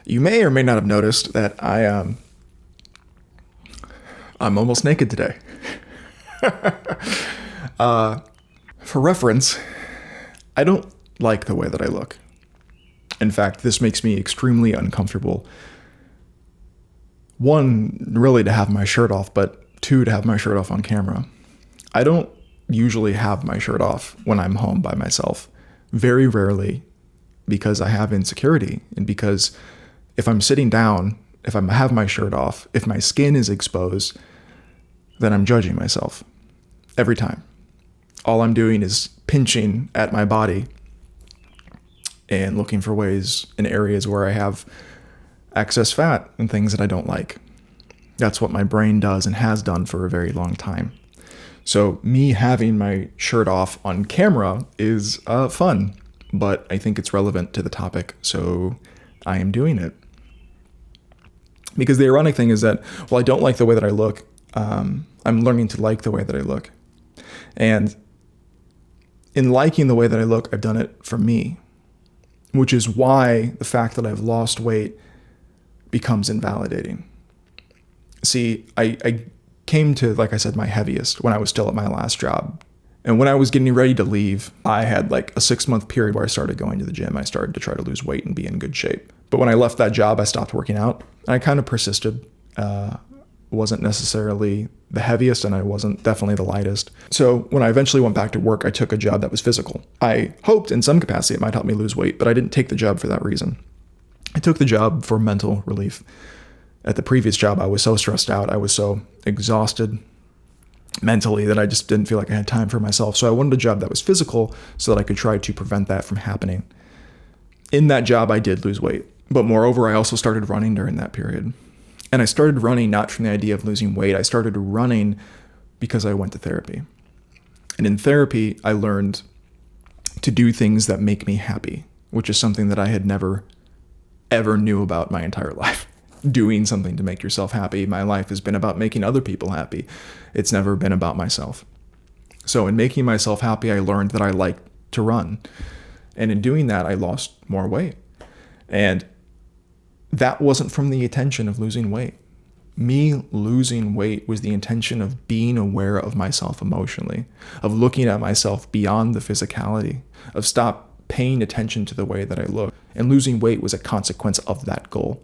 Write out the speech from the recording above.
You may or may not have noticed that I'm almost naked today. For reference, I don't like the way that I look. In fact, this makes me extremely uncomfortable. One, really to have my shirt off, but two, to have my shirt off on camera. I don't usually have my shirt off when I'm home by myself. Very rarely, because I have insecurity, and because if I'm sitting down, if I have my shirt off, if my skin is exposed, then I'm judging myself every time. All I'm doing is pinching at my body and looking for ways in areas where I have excess fat and things that I don't like. That's what my brain does and has done for a very long time. So me having my shirt off on camera is fun, but I think it's relevant to the topic, so I am doing it. Because the ironic thing is that, while I don't like the way that I look, I'm learning to like the way that I look. And in liking the way that I look, I've done it for me, which is why the fact that I've lost weight becomes invalidating. See, I came to, like I said, my heaviest when I was still at my last job. And when I was getting ready to leave, I had like a 6-month period where I started going to the gym. I started to try to lose weight and be in good shape. But when I left that job, I stopped working out. And I kind of persisted. Wasn't necessarily the heaviest, and I wasn't definitely the lightest. So when I eventually went back to work, I took a job that was physical. I hoped in some capacity it might help me lose weight, but I didn't take the job for that reason. I took the job for mental relief. At the previous job, I was so stressed out. I was so exhausted mentally that I just didn't feel like I had time for myself. So I wanted a job that was physical so that I could try to prevent that from happening. In that job, I did lose weight. But moreover, I also started running during that period. And I started running not from the idea of losing weight. I started running because I went to therapy. And in therapy, I learned to do things that make me happy, which is something that I had never, ever knew about my entire life. Doing something to make yourself happy. My life has been about making other people happy. It's never been about myself. So in making myself happy, I learned that I liked to run. And in doing that, I lost more weight. And that wasn't from the intention of losing weight. Me losing weight was the intention of being aware of myself emotionally, of looking at myself beyond the physicality, of stop paying attention to the way that I look. And losing weight was a consequence of that goal.